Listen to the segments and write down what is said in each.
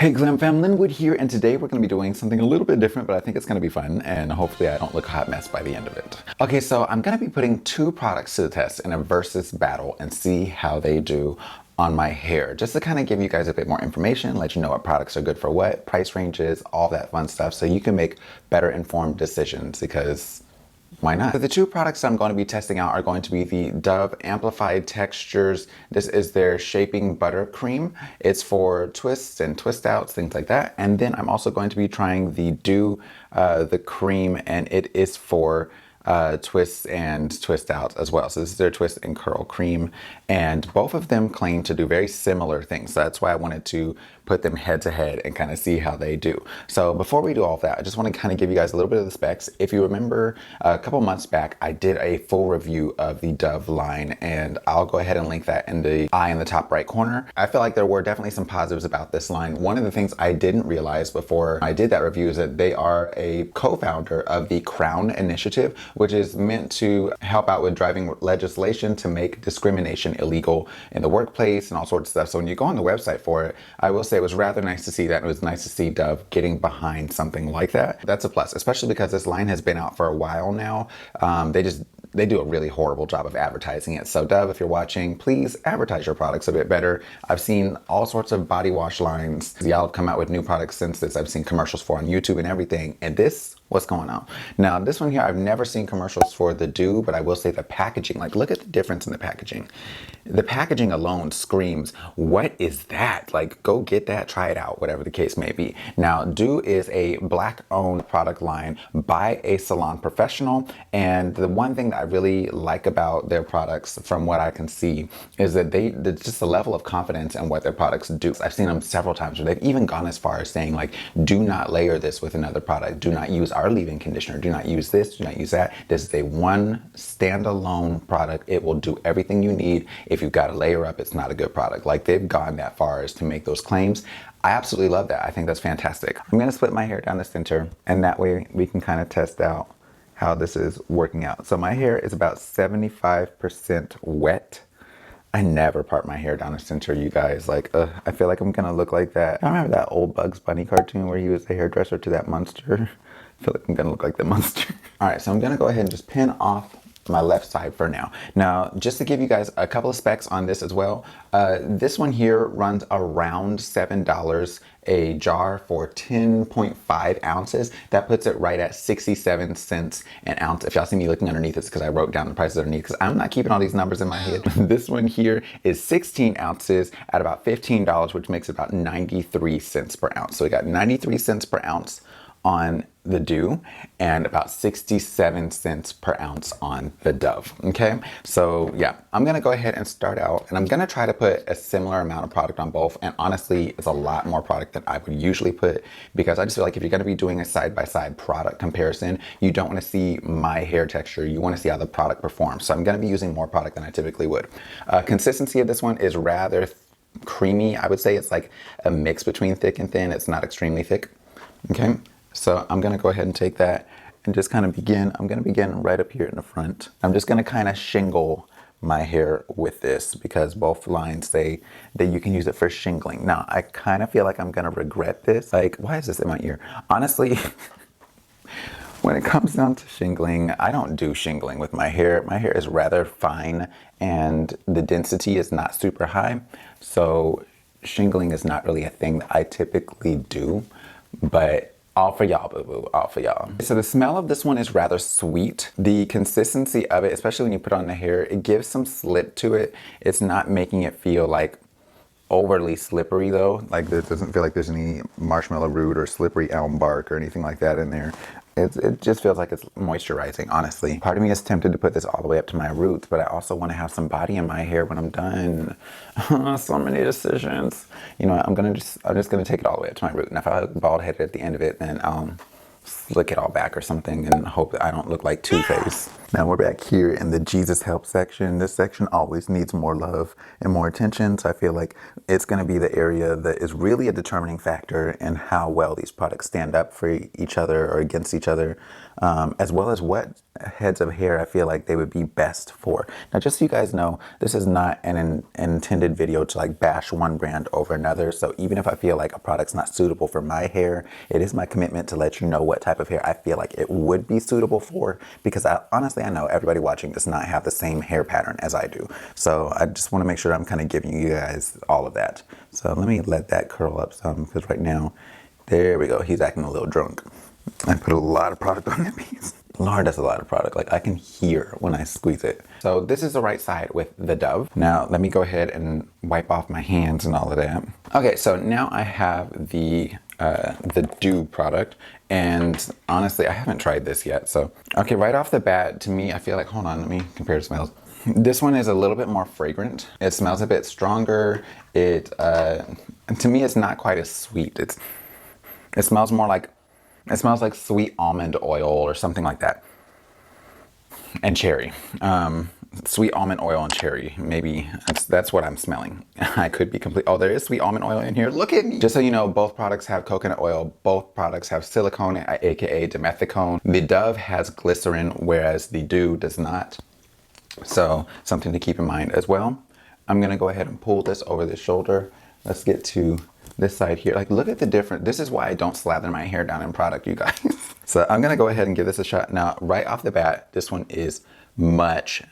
Hey GlamFam, Linwood here, and today we're going to be doing something a little bit different, but I think it's going to be fun, and hopefully I don't look a hot mess by the end of it. Okay, so I'm going to be putting two products to the test in a versus battle and see how they do on my hair, just to kind of give you guys a bit more information, let you know what products are good for what, price ranges, all that fun stuff, so you can make better informed decisions, because why not? So the two products I'm going to be testing out are going to be the Dove Amplified Textures. This is their Shaping Butter Cream. It's for twists and twist outs, things like that. And then I'm also going to be trying the DOUX, the cream, and it is for twists and twist outs as well. So this is their twist and curl cream, and both of them claim to do very similar things. So that's why I wanted to put them head to head and kind of see how they do. So before we do all of that, I just want to kind of give you guys a little bit of the specs. If you remember, a couple months back, I did a full review of the Dove line, and I'll go ahead and link that in the eye in the top right corner. I feel like there were definitely some positives about this line. One of the things I didn't realize before I did that review is that they are a co-founder of the Crown Initiative, which is meant to help out with driving legislation to make discrimination illegal in the workplace and all sorts of stuff. So when you go on the website for it, I will say it was rather nice to see that. It was nice to see Dove getting behind something like that. That's a plus, especially because this line has been out for a while now. They do a really horrible job of advertising it. So Dove, if you're watching, please advertise your products a bit better. I've seen all sorts of body wash lines. Y'all have come out with new products since this. I've seen commercials for on YouTube and everything. And this, what's going on? Now, this one here, I've never seen commercials for the DOUX, but I will say the packaging, like look at the difference in the packaging. The packaging alone screams, what is that? Like, go get that, try it out, whatever the case may be. Now, DOUX is a Black-owned product line by a salon professional, and the one thing that I really like about their products, from what I can see, is that just the level of confidence in what their products do. I've seen them several times where they've even gone as far as saying, like, do not layer this with another product. Do not use our leave-in conditioner. Do not use this. Do not use that. This is a one standalone product. It will do everything you need. If you've got to layer up, it's not a good product. Like, they've gone that far as to make those claims. I absolutely love that. I think that's fantastic. I'm going to split my hair down the center, and that way we can kind of test out how this is working out. So my hair is about 75% wet. I never part my hair down the center, you guys. Like, I feel like I'm gonna look like that. I remember that old Bugs Bunny cartoon where he was the hairdresser to that monster. I feel like I'm gonna look like the monster. All right, so I'm gonna go ahead and just pin off my left side for now. Now, just to give you guys a couple of specs on this as well, this one here runs around $7 a jar for 10.5 ounces. That puts it right at 67 cents an ounce. If y'all see me looking underneath, it's because I wrote down the prices underneath, because I'm not keeping all these numbers in my head. This one here is 16 ounces at about $15, which makes it about 93 cents per ounce. So we got 93 cents per ounce on the DOUX and about 67 cents per ounce on the Dove. Okay, so yeah, I'm gonna go ahead and start out, and I'm gonna try to put a similar amount of product on both. And honestly, it's a lot more product than I would usually put, because I just feel like if you're gonna be doing a side-by-side product comparison, you don't want to see my hair texture, you want to see how the product performs. So I'm gonna be using more product than I typically would. Consistency of this one is rather creamy. I would say it's like a mix between thick and thin. It's not extremely thick. Okay, so I'm gonna go ahead and take that and just kind of begin. I'm gonna begin right up here in the front. I'm just gonna kind of shingle my hair with this, because both lines say that you can use it for shingling. Now, I kind of feel like I'm gonna regret this. Like, why is this in my ear? Honestly, when it comes down to shingling, I don't do shingling with my hair. My hair is rather fine and the density is not super high. So shingling is not really a thing that I typically do. But all for y'all, boo-boo, all for y'all. So the smell of this one is rather sweet. The consistency of it, especially when you put on the hair, it gives some slip to it. It's not making it feel like overly slippery though. Like, it doesn't feel like there's any marshmallow root or slippery elm bark or anything like that in there. It just feels like it's moisturizing, honestly. Part of me is tempted to put this all the way up to my roots, but I also want to have some body in my hair when I'm done. So many decisions. You know what, I'm just gonna take it all the way up to my root. And if I look bald headed at the end of it, then I'll slick it all back or something and hope that I don't look like Two-Face. Now we're back here in the Jesus Help section. This section always needs more love and more attention. So I feel like it's going to be the area that is really a determining factor in how well these products stand up for each other or against each other, as well as what heads of hair I feel like they would be best for. Now, just so you guys know, this is not an intended video to like bash one brand over another. So even if I feel like a product's not suitable for my hair, it is my commitment to let you know what type of hair I feel like it would be suitable for, because honestly, I know everybody watching does not have the same hair pattern as I do. So I just want to make sure I'm kind of giving you guys all of that. So let me let that curl up some, because right now, there we go. He's acting a little drunk. I put a lot of product on that piece. Lord, that's a lot of product. Like I can hear when I squeeze it. So this is the right side with the Dove. Now let me go ahead and wipe off my hands and all of that. Okay, so now I have the DOUX product, and honestly, I haven't tried this yet. So, okay, right off the bat, to me, I feel like, hold on, let me compare the smells. This one is a little bit more fragrant. It smells a bit stronger. To me, it's not quite as sweet. It smells more like, it smells like sweet almond oil or something like that. And cherry. Sweet almond oil and cherry. Maybe that's what I'm smelling. I could be complete. Oh, there is sweet almond oil in here. Look at me. Just so you know, both products have coconut oil. Both products have silicone, aka dimethicone. The Dove has glycerin, whereas the DOUX does not. So something to keep in mind as well. I'm gonna go ahead and pull this over the shoulder. Let's get to this side here. Like, look at the difference. This is why I don't slather my hair down in product, you guys. So I'm gonna go ahead and give this a shot. Now, right off the bat, this one is much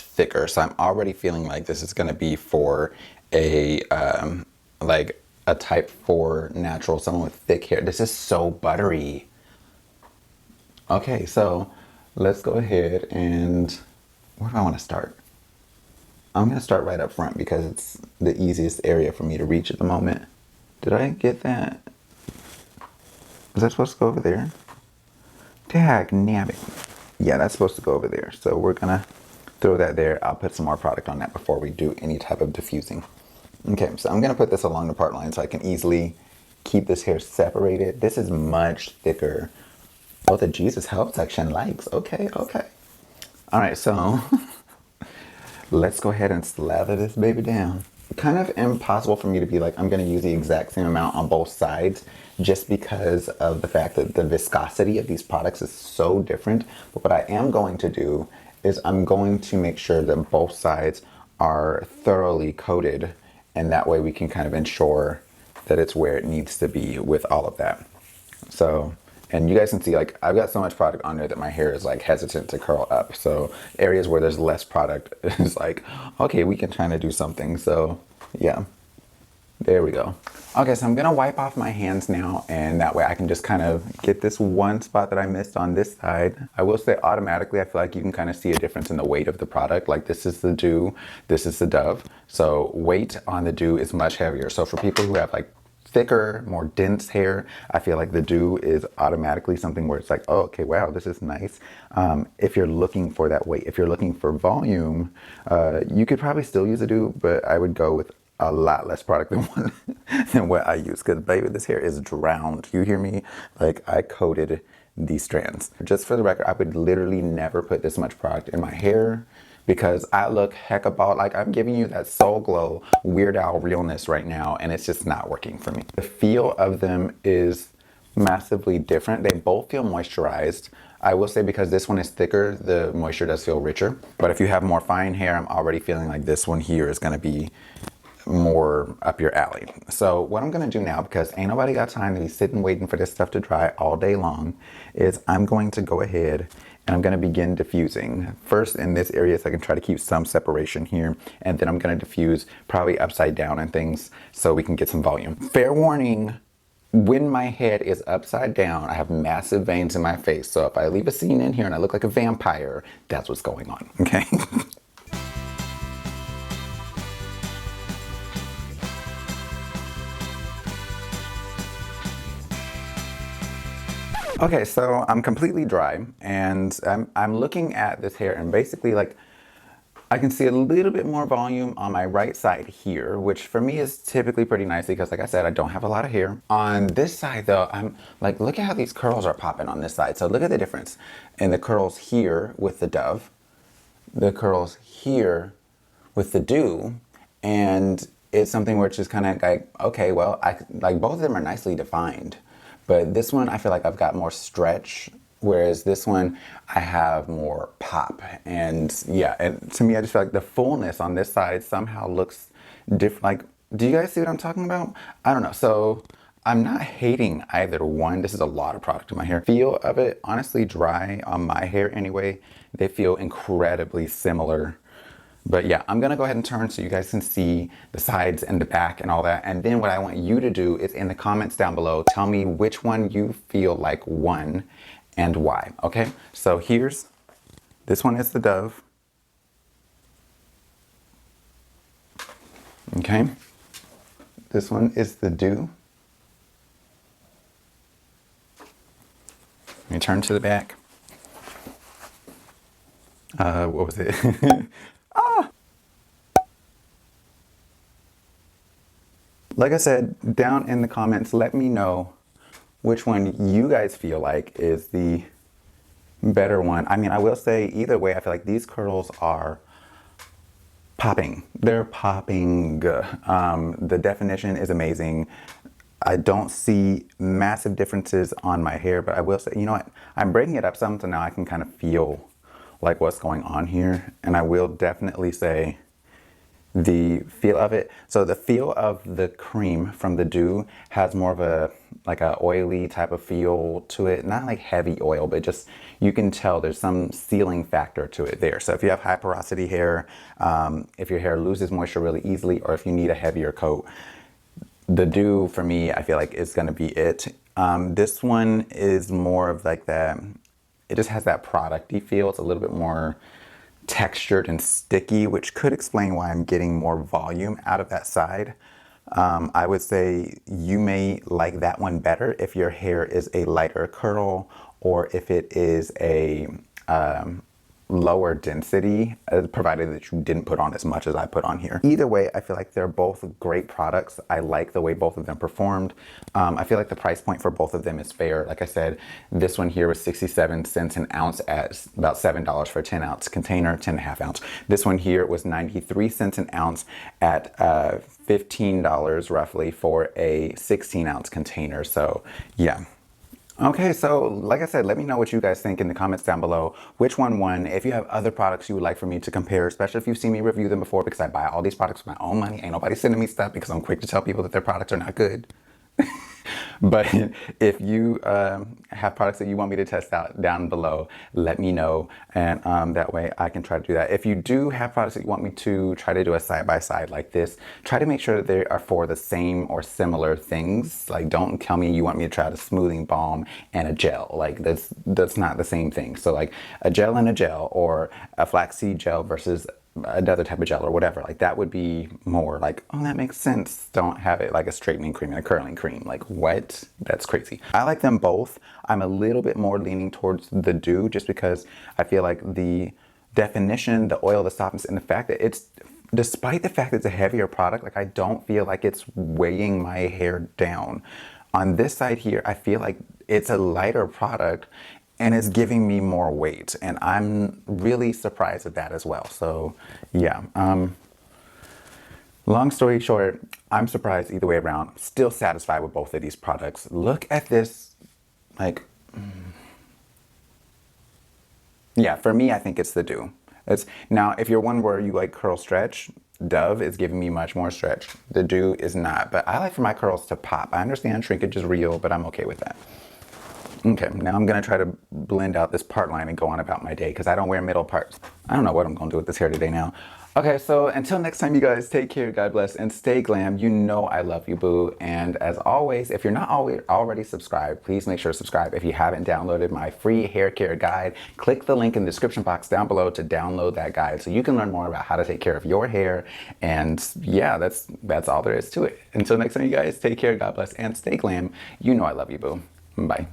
thicker. So I'm already feeling like this is gonna be for a like a type 4 natural, someone with thick hair. This is so buttery. Okay, so let's go ahead and, where do I want to start? I'm gonna start right up front because it's the easiest area for me to reach at the moment. Did I get that? Is that supposed to go over there? Dag nabbit. Yeah, that's supposed to go over there. So we're gonna throw that there. I'll put some more product on that before we do any type of diffusing. Okay, so I'm gonna put this along the part line so I can easily keep this hair separated. This is much thicker. Oh, the Jesus Help section likes. Okay. All right, so let's go ahead and slather this baby down. Kind of impossible for me to be like, I'm gonna use the exact same amount on both sides, just because of the fact that the viscosity of these products is so different. But what I am going to do is I'm going to make sure that both sides are thoroughly coated, and that way we can kind of ensure that it's where it needs to be with all of that. So, and you guys can see, like, I've got so much product on there that my hair is like hesitant to curl up. So areas where there's less product is like, okay, we can try to do something. So yeah, there we go. Okay, so I'm gonna wipe off my hands now, and that way I can just kind of get this one spot that I missed on this side. I will say automatically, I feel like you can kind of see a difference in the weight of the product. Like, this is the DOUX, this is the Dove. So weight on the DOUX is much heavier. So for people who have like thicker, more dense hair, I feel like the DOUX is automatically something where it's like, oh, okay, wow, this is nice. If you're looking for that weight, if you're looking for volume, you could probably still use a DOUX, but I would go with a lot less product than what I use, because baby, this hair is drowned. You hear me? Like, I coated these strands. Just for the record, I would literally never put this much product in my hair, because I look heck about like I'm giving you that Soul Glow Weird Al realness right now, and it's just not working for me. The feel of them is massively different. They both feel moisturized. I will say, because this one is thicker, the moisture does feel richer. But if you have more fine hair, I'm already feeling like this one here is gonna be more up your alley. So what I'm gonna do now, because ain't nobody got time to be sitting waiting for this stuff to dry all day long, is I'm going to go ahead and I'm gonna begin diffusing. First in this area, so I can try to keep some separation here, and then I'm gonna diffuse probably upside down and things so we can get some volume. Fair warning, when my head is upside down, I have massive veins in my face. So if I leave a scene in here and I look like a vampire, that's what's going on, okay? Okay, so I'm completely dry, and I'm looking at this hair, and basically, like, I can see a little bit more volume on my right side here, which for me is typically pretty nice because like I said, I don't have a lot of hair. On this side though, I'm like, look at how these curls are popping on this side. So look at the difference in the curls here with the Dove, the curls here with the DOUX, and it's something where it's just kind of like, okay, well, I like both of them are nicely defined, but this one I feel like I've got more stretch, whereas this one I have more pop. And yeah, and to me, I just feel like the fullness on this side somehow looks different. Like, do you guys see what I'm talking about? I don't know. So I'm not hating either one. This is a lot of product in my hair. Feel of it, honestly, dry on my hair anyway. They feel incredibly similar. But yeah, I'm gonna go ahead and turn so you guys can see the sides and the back and all that. And then what I want you to do is in the comments down below, tell me which one you feel like won and why, okay? So this one is the Dove. Okay, this one is the DOUX. Let me turn to the back. What was it? Like I said, down in the comments, let me know which one you guys feel like is the better one. I mean, I will say either way, I feel like these curls are popping. They're popping. The definition is amazing. I don't see massive differences on my hair, but I will say, you know what? I'm breaking it up some, so now I can kind of feel like what's going on here. And I will definitely say the feel of it. So the feel of the cream from the DOUX has more of a like a oily type of feel to it. Not like heavy oil, but just you can tell there's some sealing factor to it there. So if you have high porosity hair, if your hair loses moisture really easily, or if you need a heavier coat, the DOUX for me, I feel like is going to be it. This one is more of like that. It just has that producty feel. It's a little bit more textured and sticky, which could explain why I'm getting more volume out of that side. I would say you may like that one better if your hair is a lighter curl or if it is a lower density, provided that you didn't put on as much as I put on here. Either way, I feel like they're both great products. I like the way both of them performed. I feel like the price point for both of them is fair. Like I said, this one here was 67 cents an ounce at about $7 for a 10-ounce container, 10.5 ounce. This one here was 93 cents an ounce at $15 roughly for a 16-ounce container. So yeah. Okay, so like I said, let me know what you guys think in the comments down below. Which one won? If you have other products you would like for me to compare, especially if you've seen me review them before, because I buy all these products with my own money. Ain't nobody sending me stuff because I'm quick to tell people that their products are not good. But if you have products that you want me to test out down below, let me know. And that way I can try to do that. If you do have products that you want me to try to do a side-by-side like this, try to make sure that they are for the same or similar things. Like, don't tell me you want me to try the smoothing balm and a gel. Like, that's not the same thing. So like a gel and a gel, or a flaxseed gel versus another type of gel or whatever, like that would be more like, oh, that makes sense. Don't have it like a straightening cream and a curling cream. Like, what? That's crazy. I like them both. I'm a little bit more leaning towards the DOUX just because I feel like the definition, the oil, the softness, and the fact that it's, despite the fact that it's a heavier product, like I don't feel like it's weighing my hair down. On this side here, I feel like it's a lighter product and it's giving me more weight, and I'm really surprised at that as well. So yeah, long story short, I'm surprised either way around. Still satisfied with both of these products. Look at this, like, yeah, for me, I think it's the DOUX. Now, if you're one where you like curl stretch, Dove is giving me much more stretch. The DOUX is not, but I like for my curls to pop. I understand shrinkage is real, but I'm okay with that. Okay, now I'm gonna try to blend out this part line and go on about my day because I don't wear middle parts. I don't know what I'm gonna do with this hair today now. Okay, so until next time, you guys, take care, God bless, and stay glam. You know I love you, boo. And as always, if you're not already subscribed, please make sure to subscribe. If you haven't downloaded my free hair care guide, click the link in the description box down below to download that guide so you can learn more about how to take care of your hair. And yeah, that's all there is to it. Until next time, you guys, take care, God bless, and stay glam. You know I love you, boo. Bye.